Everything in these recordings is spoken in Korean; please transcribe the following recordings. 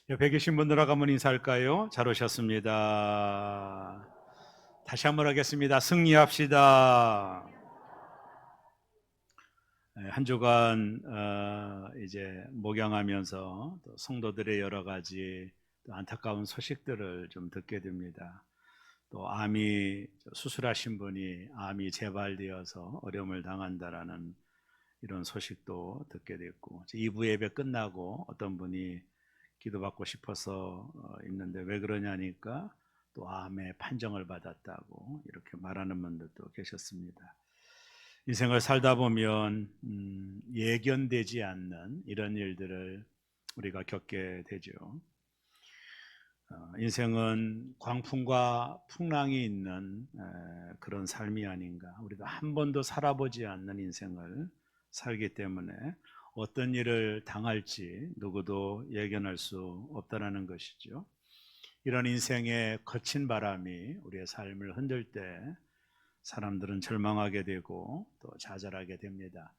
옆에 계신 분들하고 한번 인사할까요? 잘 오셨습니다. 다시 한번 하겠습니다. 승리합시다. 한 주간 이제 목양하면서 또 성도들의 여러 가지 또 안타까운 소식들을 좀 듣게 됩니다. 또 암이 수술하신 분이 암이 재발되어서 어려움을 당한다라는 이런 소식도 듣게 됐고, 2부 예배 끝나고 어떤 분이 기도받고 싶어서 있는데 왜 그러냐니까 또 암의 판정을 받았다고 이렇게 말하는 분들도 계셨습니다. 인생을 살다 보면 예견되지 않는 이런 일들을 우리가 겪게 되죠. 인생은 광풍과 풍랑이 있는 그런 삶이 아닌가. 우리도 한 번도 살아보지 않는 인생을 살기 때문에 어떤 일을 당할지 누구도 예견할 수 없다라는 것이죠. 이런 인생의 거친 바람이 우리의 삶을 흔들 때 사람들은 절망하게 되고 또 좌절하게 됩니다.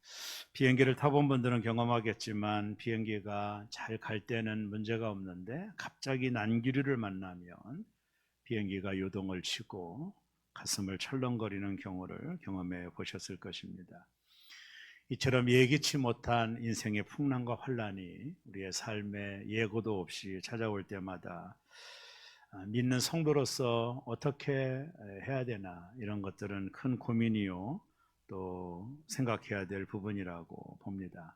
비행기를 타본 분들은 경험하겠지만 비행기가 잘 갈 때는 문제가 없는데 갑자기 난기류를 만나면 비행기가 요동을 치고 가슴을 철렁거리는 경우를 경험해 보셨을 것입니다. 이처럼 예기치 못한 인생의 풍랑과 환란이 우리의 삶에 예고도 없이 찾아올 때마다 믿는 성도로서 어떻게 해야 되나, 이런 것들은 큰 고민이요 또 생각해야 될 부분이라고 봅니다.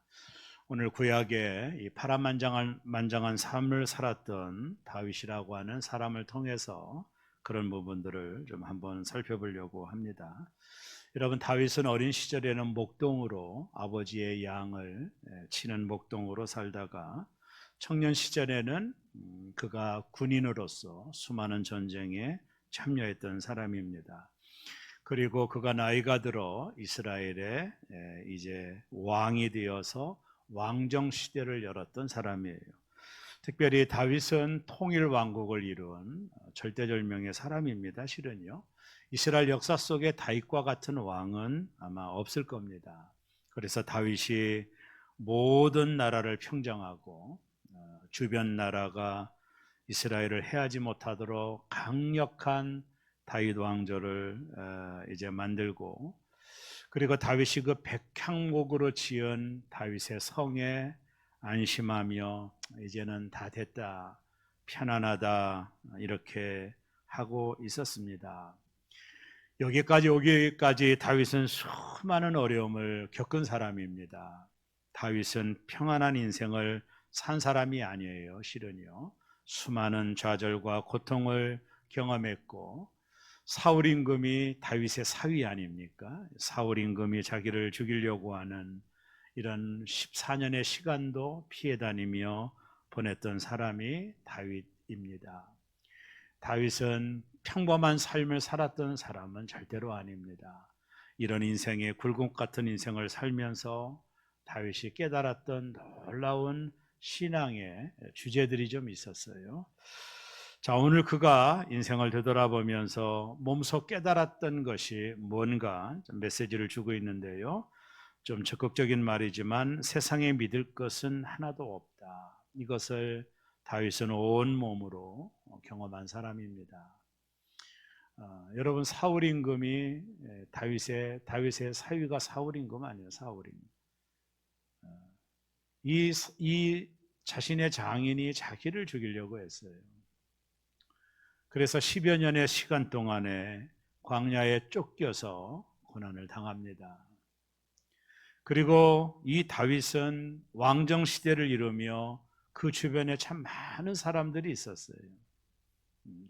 오늘 구약에 이 파란만장한 삶을 살았던 다윗이라고 하는 사람을 통해서 그런 부분들을 좀 한번 살펴보려고 합니다. 여러분, 다윗은 어린 시절에는 목동으로 아버지의 양을 치는 목동으로 살다가 청년 시절에는 그가 군인으로서 수많은 전쟁에 참여했던 사람입니다. 그리고 그가 나이가 들어 이스라엘의 이제 왕이 되어서 왕정 시대를 열었던 사람이에요. 특별히 다윗은 통일 왕국을 이룬 절대절명의 사람입니다. 실은요, 이스라엘 역사 속에 다윗과 같은 왕은 아마 없을 겁니다. 그래서 다윗이 모든 나라를 평정하고 주변 나라가 이스라엘을 해하지 못하도록 강력한 다윗 왕조를 이제 만들고, 그리고 다윗이 그 백향목으로 지은 다윗의 성에 안심하며 이제는 다 됐다, 편안하다, 이렇게 하고 있었습니다. 여기까지 오기까지 다윗은 수많은 어려움을 겪은 사람입니다. 다윗은 평안한 인생을 산 사람이 아니에요. 실은요, 수많은 좌절과 고통을 경험했고, 사울 임금이 다윗의 사위 아닙니까? 사울 임금이 자기를 죽이려고 하는 이런 14년의 시간도 피해 다니며 보냈던 사람이 다윗입니다. 다윗은 평범한 삶을 살았던 사람은 절대로 아닙니다. 이런 인생의 굴곡 같은 인생을 살면서 다윗이 깨달았던 놀라운 신앙의 주제들이 좀 있었어요. 자, 오늘 그가 인생을 되돌아보면서 몸소 깨달았던 것이 뭔가 메시지를 주고 있는데요. 좀 적극적인 말이지만 세상에 믿을 것은 하나도 없다, 이것을 다윗은 온 몸으로 경험한 사람입니다. 여러분, 사울 임금이 다윗의 사위가 사울 임금 아니에요. 사울 임금. 이 자신의 장인이 자기를 죽이려고 했어요. 그래서 10여 년의 시간 동안에 광야에 쫓겨서 고난을 당합니다. 그리고 이 다윗은 왕정 시대를 이루며 그 주변에 참 많은 사람들이 있었어요.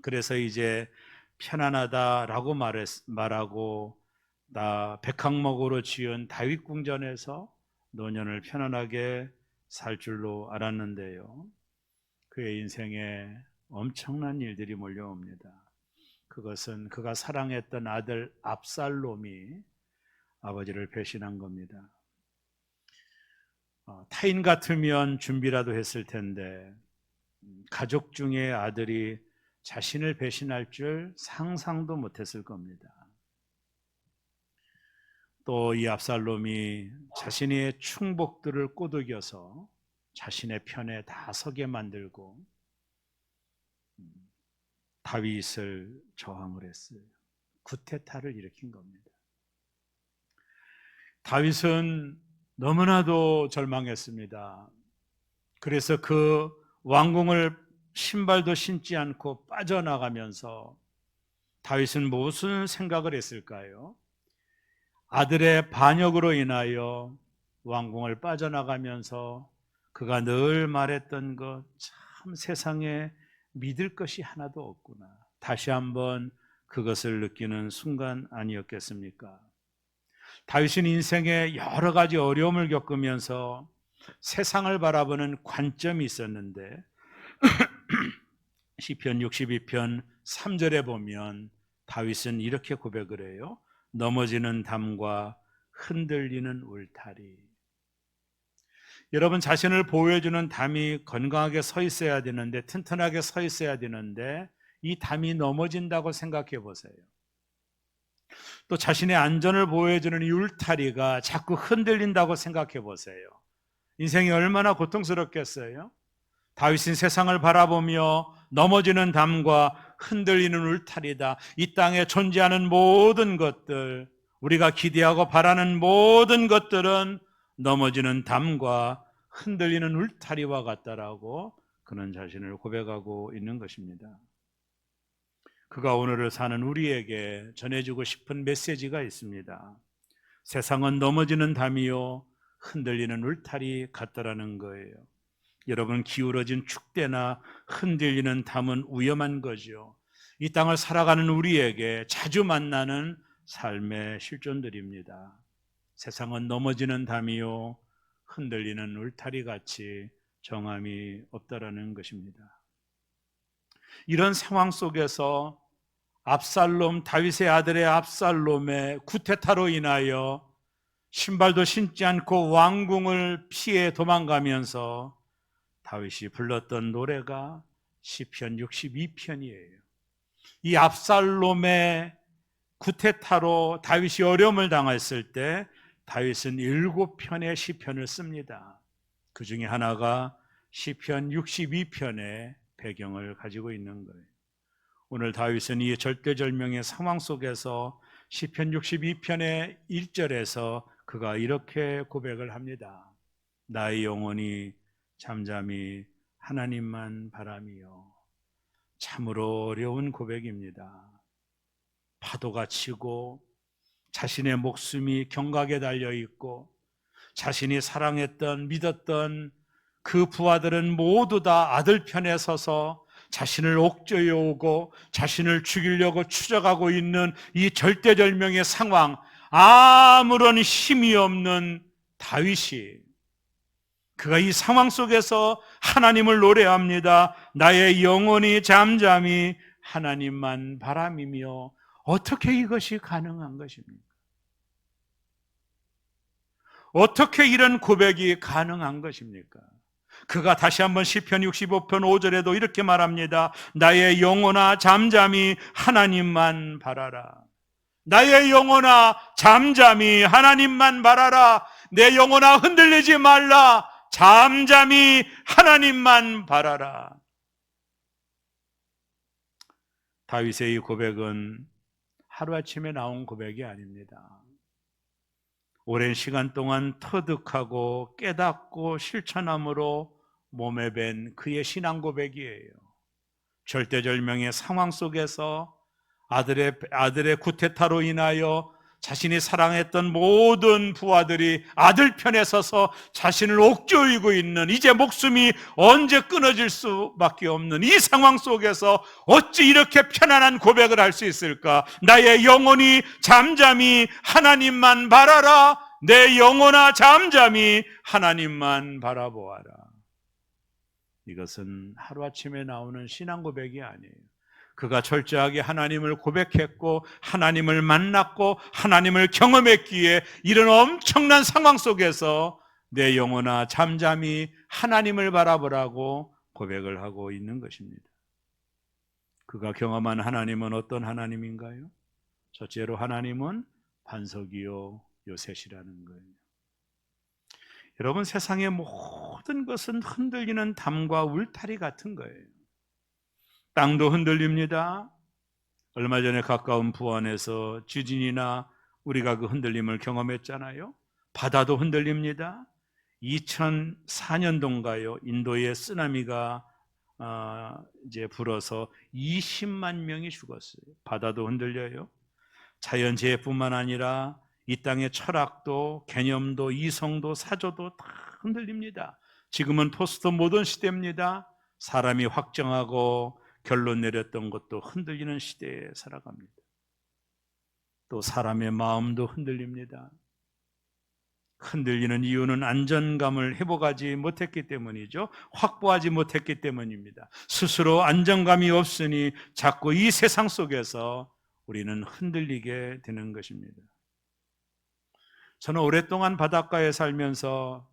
그래서 이제 편안하다라고 말하고 나 백항목으로 지은 다윗 궁전에서 노년을 편안하게 살 줄로 알았는데요, 그의 인생에 엄청난 일들이 몰려옵니다. 그것은 그가 사랑했던 아들 압살롬이 아버지를 배신한 겁니다. 타인 같으면 준비라도 했을 텐데 가족 중에 아들이 자신을 배신할 줄 상상도 못했을 겁니다. 또 이 압살롬이 자신의 충복들을 꼬드겨서 자신의 편에 다 서게 만들고, 다윗을 저항을 했어요. 구테타를 일으킨 겁니다. 다윗은 너무나도 절망했습니다. 그래서 그 왕궁을 신발도 신지 않고 빠져나가면서 다윗은 무슨 생각을 했을까요? 아들의 반역으로 인하여 왕궁을 빠져나가면서 그가 늘 말했던 것, 참 세상에 믿을 것이 하나도 없구나. 다시 한번 그것을 느끼는 순간 아니었겠습니까? 다윗은 인생에 여러 가지 어려움을 겪으면서 세상을 바라보는 관점이 있었는데 시편 62편 3절에 보면 다윗은 이렇게 고백을 해요. 넘어지는 담과 흔들리는 울타리. 여러분, 자신을 보호해주는 담이 건강하게 서 있어야 되는데, 튼튼하게 서 있어야 되는데 이 담이 넘어진다고 생각해 보세요. 또 자신의 안전을 보호해주는 이 울타리가 자꾸 흔들린다고 생각해 보세요. 인생이 얼마나 고통스럽겠어요? 다윗은 세상을 바라보며 넘어지는 담과 흔들리는 울타리다. 이 땅에 존재하는 모든 것들, 우리가 기대하고 바라는 모든 것들은 넘어지는 담과 흔들리는 울타리와 같다라고 그는 자신을 고백하고 있는 것입니다. 그가 오늘을 사는 우리에게 전해주고 싶은 메시지가 있습니다. 세상은 넘어지는 담이요 흔들리는 울타리 같다라는 거예요. 여러분, 기울어진 축대나 흔들리는 담은 위험한 거죠. 이 땅을 살아가는 우리에게 자주 만나는 삶의 실존들입니다. 세상은 넘어지는 담이요 흔들리는 울타리 같이 정함이 없다라는 것입니다. 이런 상황 속에서 다윗의 아들의 압살롬의 구테타로 인하여 신발도 신지 않고 왕궁을 피해 도망가면서 다윗이 불렀던 노래가 시편 62편이에요. 이 압살롬의 구테타로 다윗이 어려움을 당했을 때 다윗은 7편의 시편을 씁니다. 그 중에 하나가 시편 62편의 배경을 가지고 있는 거예요. 오늘 다윗은 이 절대절명의 상황 속에서 시편 62편의 1절에서 그가 이렇게 고백을 합니다. 나의 영혼이 잠잠히 하나님만 바라며. 참으로 어려운 고백입니다. 파도가 치고 자신의 목숨이 경각에 달려 있고 자신이 사랑했던 믿었던 그 부하들은 모두 다 아들 편에 서서 자신을 옥죄해 오고 자신을 죽이려고 추적하고 있는 이 절대절명의 상황, 아무런 힘이 없는 다윗이 그가 이 상황 속에서 하나님을 노래합니다. 나의 영혼이 잠잠히 하나님만 바람이며. 어떻게 이것이 가능한 것입니까? 어떻게 이런 고백이 가능한 것입니까? 그가 다시 한번 시편 65편 5절에도 이렇게 말합니다. 나의 영혼아 잠잠히 하나님만 바라라. 나의 영혼아 잠잠히 하나님만 바라라. 내 영혼아 흔들리지 말라. 잠잠히 하나님만 바라라. 다윗의 이 고백은 하루아침에 나온 고백이 아닙니다. 오랜 시간 동안 터득하고 깨닫고 실천함으로 몸에 밴 그의 신앙 고백이에요. 절대절명의 상황 속에서 아들의 구테타로 인하여 자신이 사랑했던 모든 부하들이 아들 편에 서서 자신을 옥죄이고 있는, 이제 목숨이 언제 끊어질 수밖에 없는 이 상황 속에서 어찌 이렇게 편안한 고백을 할 수 있을까? 나의 영혼이 잠잠히 하나님만 바라라. 내 영혼아 잠잠히 하나님만 바라보아라. 이것은 하루아침에 나오는 신앙 고백이 아니에요. 그가 철저하게 하나님을 고백했고 하나님을 만났고 하나님을 경험했기에 이런 엄청난 상황 속에서 내 영혼아 잠잠히 하나님을 바라보라고 고백을 하고 있는 것입니다. 그가 경험한 하나님은 어떤 하나님인가요? 첫째로 하나님은 반석이요 요새시라는 거예요. 여러분, 세상의 모든 것은 흔들리는 담과 울타리 같은 거예요. 땅도 흔들립니다. 얼마 전에 가까운 부안에서 지진이나 우리가 그 흔들림을 경험했잖아요. 바다도 흔들립니다. 2004년도인가요? 인도에 쓰나미가 이제 불어서 20만 명이 죽었어요. 바다도 흔들려요. 자연재해뿐만 아니라 이 땅의 철학도, 개념도, 이성도, 사조도 다 흔들립니다. 지금은 포스트 모던 시대입니다. 사람이 확정하고 결론 내렸던 것도 흔들리는 시대에 살아갑니다. 또 사람의 마음도 흔들립니다. 흔들리는 이유는 안정감을 회복하지 못했기 때문이죠. 확보하지 못했기 때문입니다. 스스로 안정감이 없으니 자꾸 이 세상 속에서 우리는 흔들리게 되는 것입니다. 저는 오랫동안 바닷가에 살면서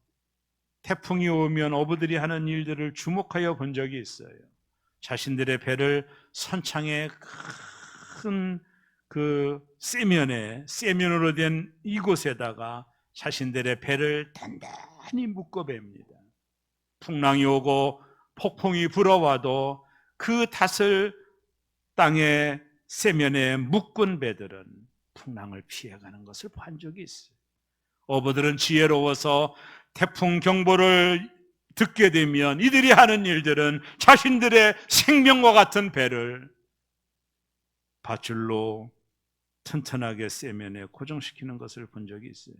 태풍이 오면 어부들이 하는 일들을 주목하여 본 적이 있어요. 자신들의 배를 선창에 큰 그 세면으로 된 이곳에다가 자신들의 배를 단단히 묶어댑니다. 풍랑이 오고 폭풍이 불어와도 그 닷을 땅에 세면에 묶은 배들은 풍랑을 피해가는 것을 본 적이 있어요. 어부들은 지혜로워서 태풍 경보를 듣게 되면 이들이 하는 일들은 자신들의 생명과 같은 배를 밧줄로 튼튼하게 세면에 고정시키는 것을 본 적이 있어요.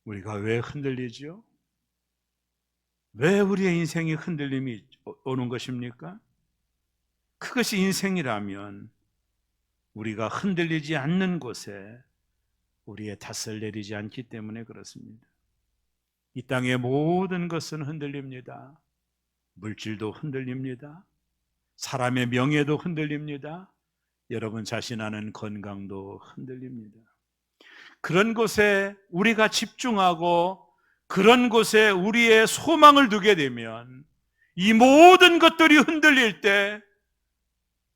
우리가 왜 흔들리죠? 왜 우리의 인생이 흔들림이 오는 것입니까? 그것이 인생이라면 우리가 흔들리지 않는 곳에 우리의 탓을 내리지 않기 때문에 그렇습니다. 이 땅의 모든 것은 흔들립니다. 물질도 흔들립니다. 사람의 명예도 흔들립니다. 여러분 자신 아는 건강도 흔들립니다. 그런 곳에 우리가 집중하고 그런 곳에 우리의 소망을 두게 되면 이 모든 것들이 흔들릴 때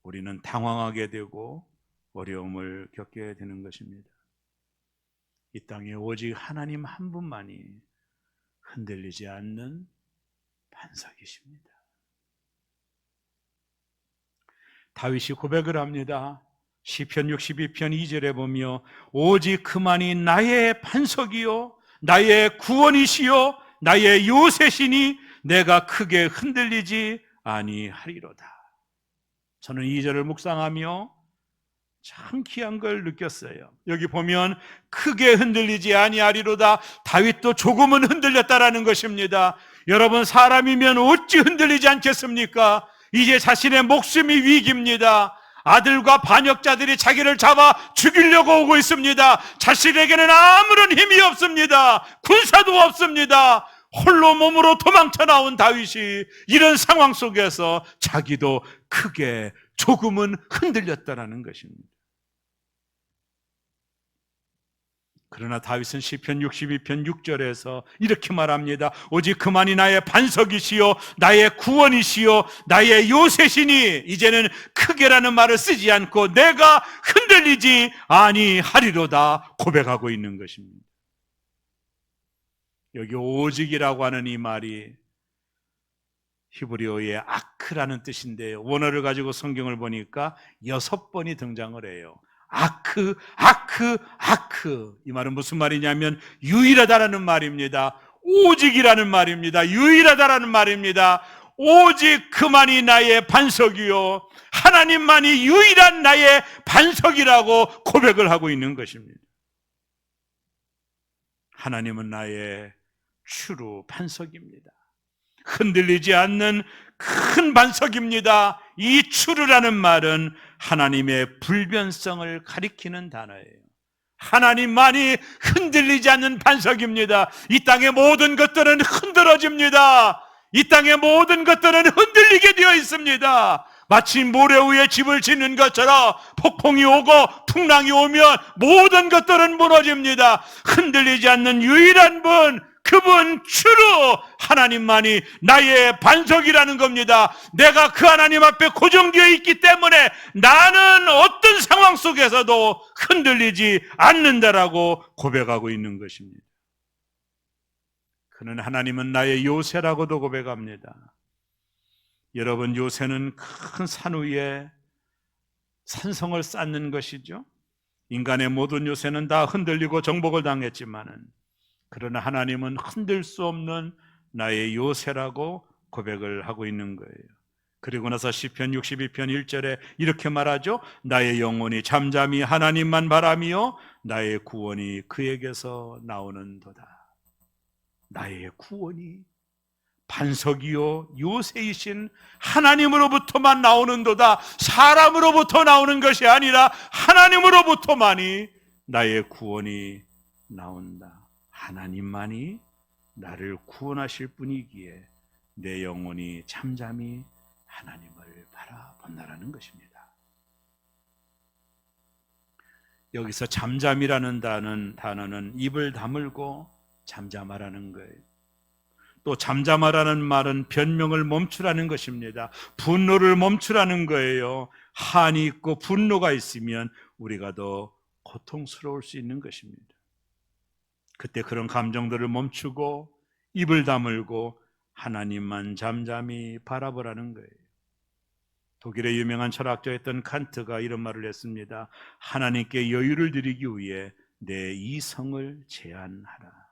우리는 당황하게 되고 어려움을 겪게 되는 것입니다. 이 땅에 오직 하나님 한 분만이 흔들리지 않는 반석이십니다. 다윗이 고백을 합니다. 시편 62편 2절에 보며 오직 그만이 나의 반석이요 나의 구원이시요 나의 요새시니 내가 크게 흔들리지 아니하리로다. 저는 2절을 묵상하며 참 귀한 걸 느꼈어요. 여기 보면 크게 흔들리지 아니하리로다. 다윗도 조금은 흔들렸다라는 것입니다. 여러분 사람이면 어찌 흔들리지 않겠습니까? 이제 자신의 목숨이 위기입니다. 아들과 반역자들이 자기를 잡아 죽이려고 오고 있습니다. 자신에게는 아무런 힘이 없습니다. 군사도 없습니다. 홀로 몸으로 도망쳐 나온 다윗이 이런 상황 속에서 자기도 크게 조금은 흔들렸다라는 것입니다. 그러나 다윗은 시편 62편 6절에서 이렇게 말합니다. 오직 그만이 나의 반석이시요 나의 구원이시요 나의 요새시니 이제는 크게라는 말을 쓰지 않고 내가 흔들리지 아니하리로다 고백하고 있는 것입니다. 여기 오직이라고 하는 이 말이 히브리어의 아크라는 뜻인데요. 원어를 가지고 성경을 보니까 6번이 등장을 해요. 아크, 아크, 아크. 이 말은 무슨 말이냐면 유일하다라는 말입니다. 오직이라는 말입니다. 유일하다라는 말입니다. 오직 그만이 나의 반석이요 하나님만이 유일한 나의 반석이라고 고백을 하고 있는 것입니다. 하나님은 나의 추루 반석입니다. 흔들리지 않는 큰 반석입니다. 이 추루라는 말은 하나님의 불변성을 가리키는 단어예요. 하나님만이 흔들리지 않는 반석입니다. 이 땅의 모든 것들은 흔들어집니다. 이 땅의 모든 것들은 흔들리게 되어 있습니다. 마치 모래 위에 집을 짓는 것처럼 폭풍이 오고 풍랑이 오면 모든 것들은 무너집니다. 흔들리지 않는 유일한 분, 그분 주로 하나님만이 나의 반석이라는 겁니다. 내가 그 하나님 앞에 고정되어 있기 때문에 나는 어떤 상황 속에서도 흔들리지 않는다라고 고백하고 있는 것입니다. 그는 하나님은 나의 요새라고도 고백합니다. 여러분, 요새는 큰 산 위에 산성을 쌓는 것이죠. 인간의 모든 요새는 다 흔들리고 정복을 당했지만은, 그러나 하나님은 흔들 수 없는 나의 요새라고 고백을 하고 있는 거예요. 그리고 나서 시편 62편 1절에 이렇게 말하죠. 나의 영혼이 잠잠히 하나님만 바라며 나의 구원이 그에게서 나오는도다. 나의 구원이 반석이요 요새이신 하나님으로부터만 나오는도다. 사람으로부터 나오는 것이 아니라 하나님으로부터만이 나의 구원이 나온다. 하나님만이 나를 구원하실 분이기에 내 영혼이 잠잠히 하나님을 바라본다라는 것입니다. 여기서 잠잠이라는 단어는 입을 다물고 잠잠하라는 거예요. 또 잠잠하라는 말은 변명을 멈추라는 것입니다. 분노를 멈추라는 거예요. 한이 있고 분노가 있으면 우리가 더 고통스러울 수 있는 것입니다. 그때 그런 감정들을 멈추고 입을 다물고 하나님만 잠잠히 바라보라는 거예요. 독일의 유명한 철학자였던 칸트가 이런 말을 했습니다. 하나님께 여유를 드리기 위해 내 이성을 제한하라.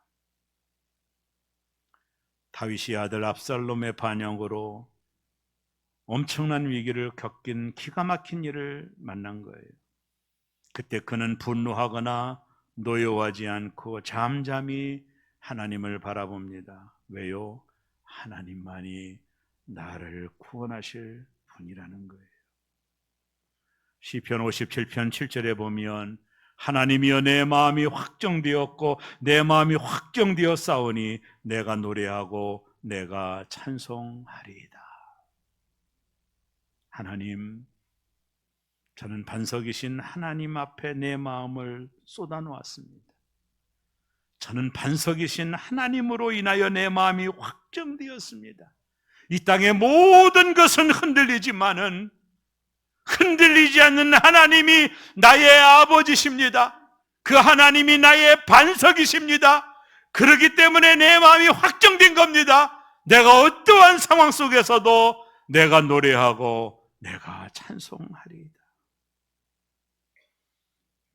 다윗의 아들 압살롬의 반역으로 엄청난 위기를 겪긴 기가 막힌 일을 만난 거예요. 그때 그는 분노하거나 노여워하지 않고 잠잠히 하나님을 바라봅니다. 왜요? 하나님만이 나를 구원하실 분이라는 거예요. 시편 57편 7절에 보면 하나님이여 내 마음이 확정되었고 내 마음이 확정되어 싸우니 내가 노래하고 내가 찬송하리이다. 하나님, 저는 반석이신 하나님 앞에 내 마음을 쏟아놓았습니다. 저는 반석이신 하나님으로 인하여 내 마음이 확정되었습니다. 이 땅의 모든 것은 흔들리지만은 흔들리지 않는 하나님이 나의 아버지십니다. 그 하나님이 나의 반석이십니다. 그렇기 때문에 내 마음이 확정된 겁니다. 내가 어떠한 상황 속에서도 내가 노래하고 내가 찬송하리이다.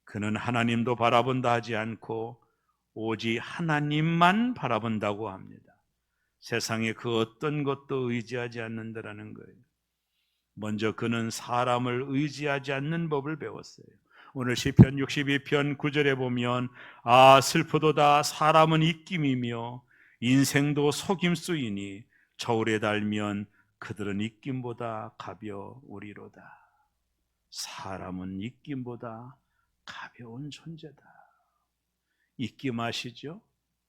그는 하나님도 바라본다 하지 않고 오직 하나님만 바라본다고 합니다. 세상에 그 어떤 것도 의지하지 않는다라는 거예요. 먼저 그는 사람을 의지하지 않는 법을 배웠어요. 오늘 시편 62편 9절에 보면 슬프도다 사람은 입김이며 인생도 속임수이니 저울에 달면 그들은 입김보다 가벼우리로다. 사람은 입김보다 가벼운 존재다. 입김 아시죠?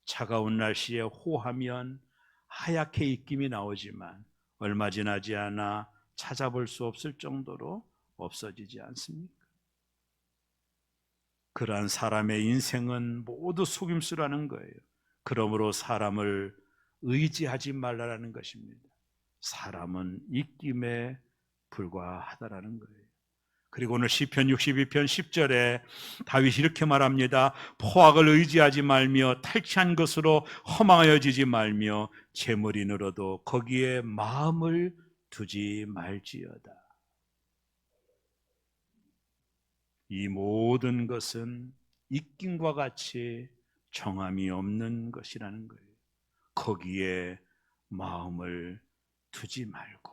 차가운 날씨에 호하면 하얗게 입김이 나오지만 얼마 지나지 않아 찾아볼 수 없을 정도로 없어지지 않습니까? 그러한 사람의 인생은 모두 속임수라는 거예요. 그러므로 사람을 의지하지 말라는 것입니다. 사람은 입김에 불과하다라는 거예요. 그리고 오늘 시편 62편 10절에 다윗이 이렇게 말합니다. 포악을 의지하지 말며 탈취한 것으로 허망하여지지 말며 재물이 늘어도 거기에 마음을 두지 말지어다. 이 모든 것은 입김과 같이 정함이 없는 것이라는 거예요. 거기에 마음을 두지 말고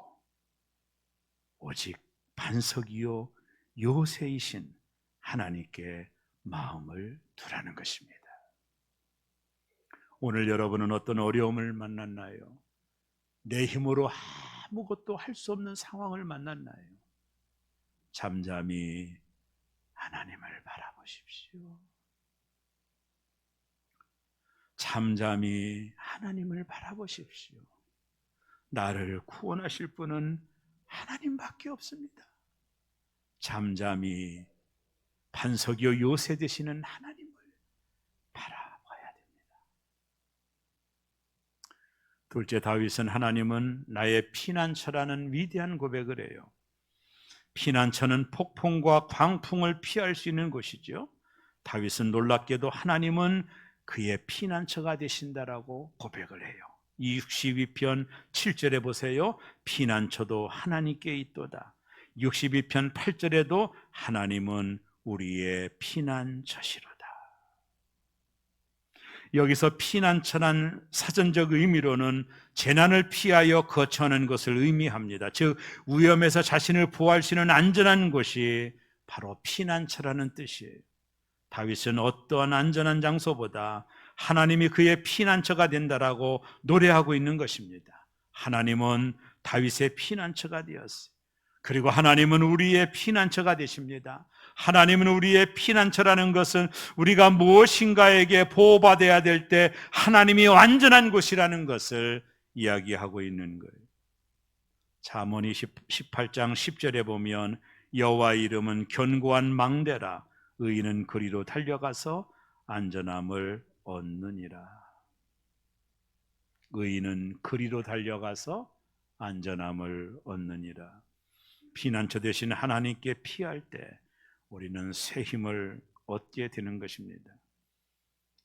오직 반석이요 요새이신 하나님께 마음을 두라는 것입니다. 오늘 여러분은 어떤 어려움을 만났나요? 내 힘으로 아무것도 할 수 없는 상황을 만났나요? 잠잠히 하나님을 바라보십시오. 잠잠히 하나님을 바라보십시오. 나를 구원하실 분은 하나님밖에 없습니다. 잠잠히 반석이요 요새 되시는 하나님을 바라봐야 됩니다. 둘째, 다윗은 하나님은 나의 피난처라는 위대한 고백을 해요. 피난처는 폭풍과 광풍을 피할 수 있는 곳이죠. 다윗은 놀랍게도 하나님은 그의 피난처가 되신다라고 고백을 해요. 이 62편 7절에 보세요. 피난처도 하나님께 있도다. 62편 8절에도 하나님은 우리의 피난처시로다. 여기서 피난처란 사전적 의미로는 재난을 피하여 거처하는 것을 의미합니다. 즉 위험에서 자신을 보호할 수 있는 안전한 곳이 바로 피난처라는 뜻이에요. 다윗은 어떠한 안전한 장소보다 하나님이 그의 피난처가 된다라고 노래하고 있는 것입니다. 하나님은 다윗의 피난처가 되었어요. 그리고 하나님은 우리의 피난처가 되십니다. 하나님은 우리의 피난처라는 것은 우리가 무엇인가에게 보호받아야 될 때 하나님이 완전한 곳이라는 것을 이야기하고 있는 거예요. 잠언 18장 10절에 보면 여호와의 이름은 견고한 망대라 의인은 그리로 달려가서 안전함을 얻느니라. 의인은 그리로 달려가서 안전함을 얻느니라. 피난처 되신 하나님께 피할 때 우리는 새 힘을 얻게 되는 것입니다.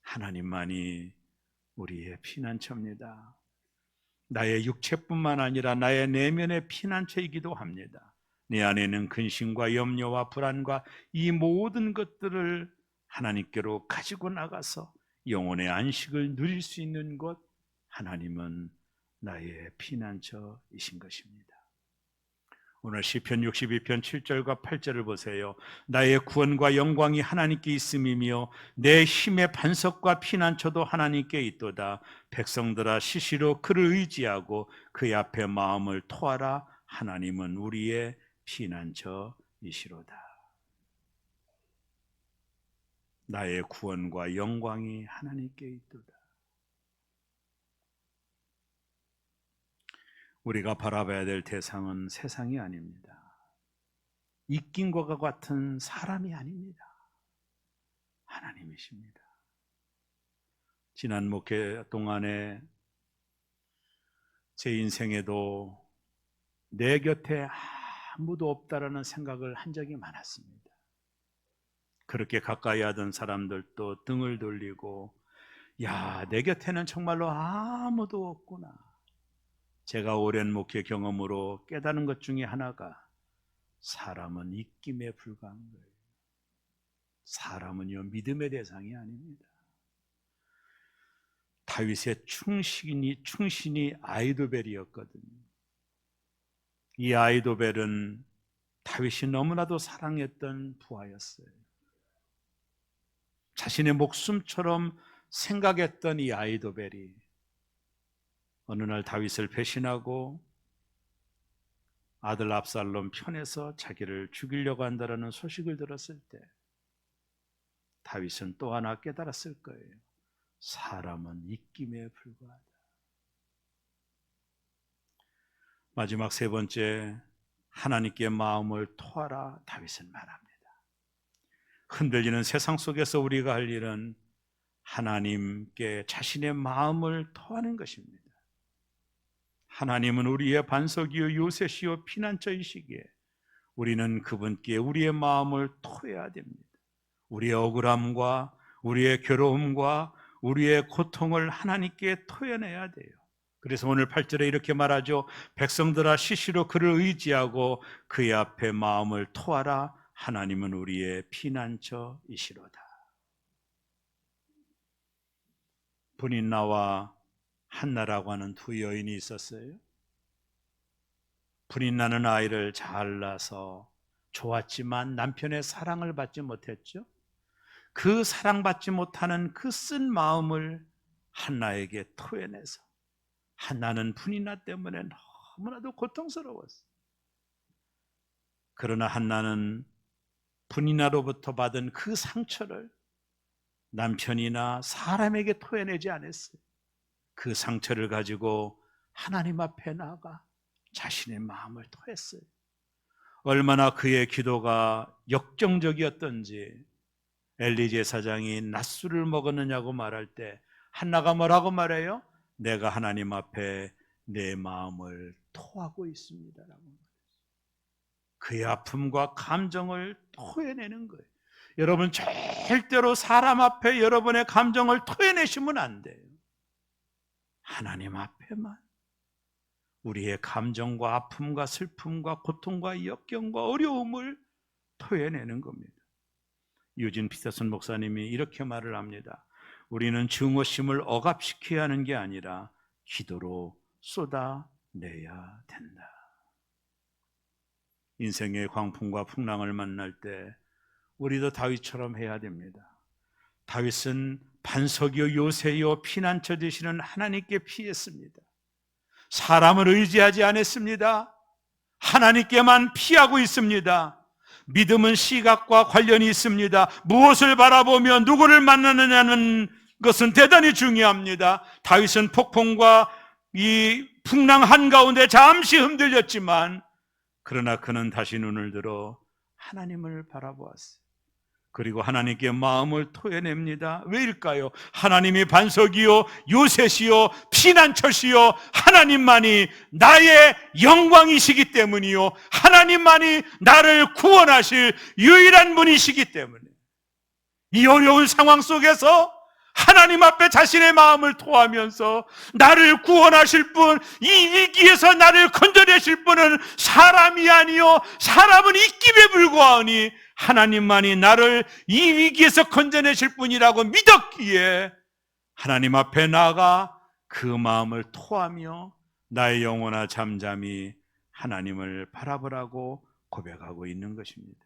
하나님만이 우리의 피난처입니다. 나의 육체뿐만 아니라 나의 내면의 피난처이기도 합니다. 내 안에는 근심과 염려와 불안과 이 모든 것들을 하나님께로 가지고 나가서 영혼의 안식을 누릴 수 있는 곳, 하나님은 나의 피난처이신 것입니다. 오늘 시편 62편 7절과 8절을 보세요. 나의 구원과 영광이 하나님께 있음이며 내 힘의 반석과 피난처도 하나님께 있도다. 백성들아 시시로 그를 의지하고 그의 앞에 마음을 토하라. 하나님은 우리의 피난처이시로다. 나의 구원과 영광이 하나님께 있도다. 우리가 바라봐야 될 대상은 세상이 아닙니다. 이긴 것과 같은 사람이 아닙니다. 하나님이십니다. 지난 목회 동안에 제 인생에도 내 곁에 아무도 없다라는 생각을 한 적이 많았습니다. 그렇게 가까이 하던 사람들도 등을 돌리고 야, 내 곁에는 정말로 아무도 없구나. 제가 오랜 목회 경험으로 깨달은 것 중에 하나가 사람은 입김에 불과한 거예요. 사람은요 믿음의 대상이 아닙니다. 다윗의 충신이 아히도벨이었거든요. 이 아히도벨은 다윗이 너무나도 사랑했던 부하였어요. 자신의 목숨처럼 생각했던 이 아히도벨이 어느 날 다윗을 배신하고 아들 압살롬 편에서 자기를 죽이려고 한다는 소식을 들었을 때 다윗은 또 하나 깨달았을 거예요. 사람은 입김에 불과하다. 마지막 세 번째, 하나님께 마음을 토하라. 다윗은 말합니다. 흔들리는 세상 속에서 우리가 할 일은 하나님께 자신의 마음을 토하는 것입니다. 하나님은 우리의 반석이요 요새시요 피난처이시기에 우리는 그분께 우리의 마음을 토해야 됩니다. 우리의 억울함과 우리의 괴로움과 우리의 고통을 하나님께 토해내야 돼요. 그래서 오늘 8절에 이렇게 말하죠. 백성들아 시시로 그를 의지하고 그의 앞에 마음을 토하라. 하나님은 우리의 피난처이시로다. 브닛나와 한나라고 하는 두 여인이 있었어요. 브닛나는 아이를 잘 낳아서 좋았지만 남편의 사랑을 받지 못했죠. 그 사랑받지 못하는 그 쓴 마음을 한나에게 토해내서 한나는 브닛나 때문에 너무나도 고통스러웠어요. 그러나 한나는 브닛나로부터 받은 그 상처를 남편이나 사람에게 토해내지 않았어요. 그 상처를 가지고 하나님 앞에 나아가 자신의 마음을 토했어요. 얼마나 그의 기도가 역정적이었던지 엘리 제사장이 낮술을 먹었느냐고 말할 때 한나가 뭐라고 말해요? 내가 하나님 앞에 내 마음을 토하고 있습니다라고 말했어요. 그의 아픔과 감정을 토해내는 거예요. 여러분 절대로 사람 앞에 여러분의 감정을 토해내시면 안 돼요. 하나님 앞에만 우리의 감정과 아픔과 슬픔과 고통과 역경과 어려움을 토해내는 겁니다. 유진 피터슨 목사님이 이렇게 말을 합니다. 우리는 증오심을 억압시켜야 하는 게 아니라 기도로 쏟아내야 된다. 인생의 광풍과 풍랑을 만날 때 우리도 다윗처럼 해야 됩니다. 다윗은 반석이요 요새요 피난처 되시는 하나님께 피했습니다. 사람을 의지하지 않았습니다. 하나님께만 피하고 있습니다. 믿음은 시각과 관련이 있습니다. 무엇을 바라보며 누구를 만나느냐는 것은 대단히 중요합니다. 다윗은 폭풍과 이 풍랑 한가운데 잠시 흔들렸지만 그러나 그는 다시 눈을 들어 하나님을 바라보았어요. 그리고 하나님께 마음을 토해냅니다. 왜일까요? 하나님이 반석이요 요새시요 피난처시요 하나님만이 나의 영광이시기 때문이요 하나님만이 나를 구원하실 유일한 분이시기 때문에 이 어려운 상황 속에서 하나님 앞에 자신의 마음을 토하면서 나를 구원하실 분, 이 위기에서 나를 건져내실 분은 사람이 아니요 사람은 입김에 불과하니 하나님만이 나를 이 위기에서 건져내실 분이라고 믿었기에 하나님 앞에 나아가 그 마음을 토하며 나의 영혼아 잠잠히 하나님을 바라보라고 고백하고 있는 것입니다.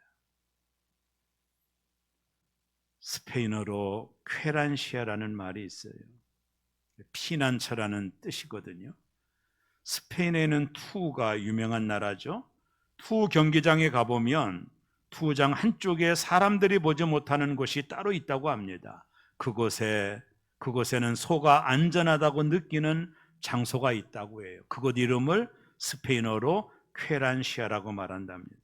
스페인어로 쾌란시아라는 말이 있어요. 피난처라는 뜻이거든요. 스페인에는 투우가 유명한 나라죠. 투우 경기장에 가보면 투우장 한쪽에 사람들이 보지 못하는 곳이 따로 있다고 합니다. 그곳에는 소가 안전하다고 느끼는 장소가 있다고 해요. 그곳 이름을 스페인어로 쾌란시아라고 말한답니다.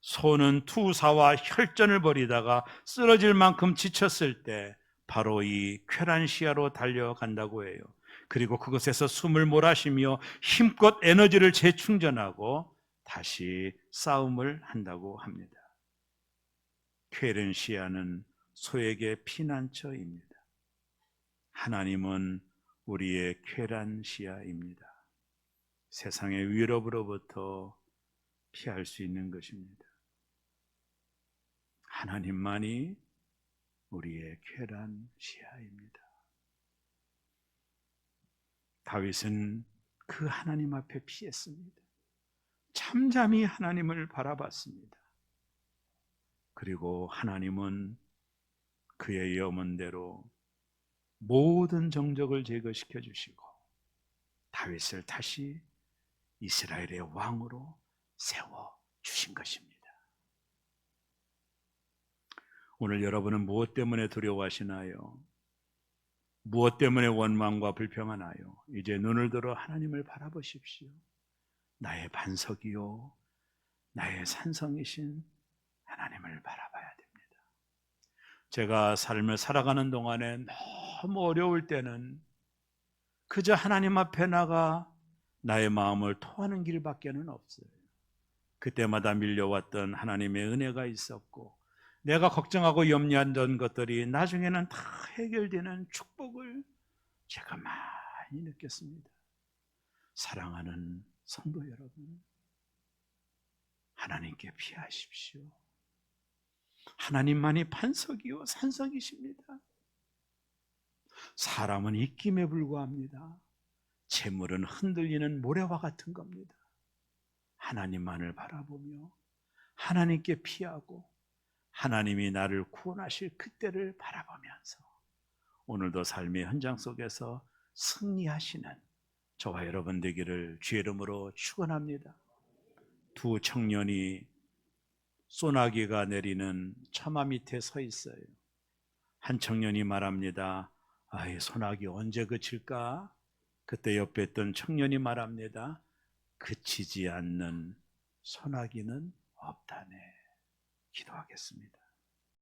소는 투사와 혈전을 벌이다가 쓰러질 만큼 지쳤을 때 바로 이 쾌란시아로 달려간다고 해요. 그리고 그곳에서 숨을 몰아쉬며 힘껏 에너지를 재충전하고 다시 싸움을 한다고 합니다. 쾌란시아는 소에게 피난처입니다. 하나님은 우리의 쾌란시아입니다. 세상의 위협으로부터 피할 수 있는 것입니다. 하나님만이 우리의 쾌란시아입니다. 다윗은 그 하나님 앞에 피했습니다. 잠잠히 하나님을 바라봤습니다. 그리고 하나님은 그의 염원대로 모든 정적을 제거시켜 주시고 다윗을 다시 이스라엘의 왕으로 세워 주신 것입니다. 오늘 여러분은 무엇 때문에 두려워하시나요? 무엇 때문에 원망과 불평하나요? 이제 눈을 들어 하나님을 바라보십시오. 나의 반석이요 나의 산성이신 하나님을 바라봐야 됩니다. 제가 삶을 살아가는 동안에 너무 어려울 때는 그저 하나님 앞에 나가 나의 마음을 토하는 길밖에는 없어요. 그때마다 밀려왔던 하나님의 은혜가 있었고 내가 걱정하고 염려했던 것들이 나중에는 다 해결되는 축복을 제가 많이 느꼈습니다. 사랑하는 성도 여러분, 하나님께 피하십시오. 하나님만이 반석이요 산성이십니다. 사람은 입김에 불과합니다. 재물은 흔들리는 모래와 같은 겁니다. 하나님만을 바라보며 하나님께 피하고 하나님이 나를 구원하실 그때를 바라보면서 오늘도 삶의 현장 속에서 승리하시는 저와 여러분 되기를 주의 이름으로 축원합니다. 두 청년이 소나기가 내리는 처마 밑에 서 있어요. 한 청년이 말합니다. 이 소나기 언제 그칠까? 그때 옆에 있던 청년이 말합니다. 그치지 않는 소나기는 없다네. 기도하겠습니다.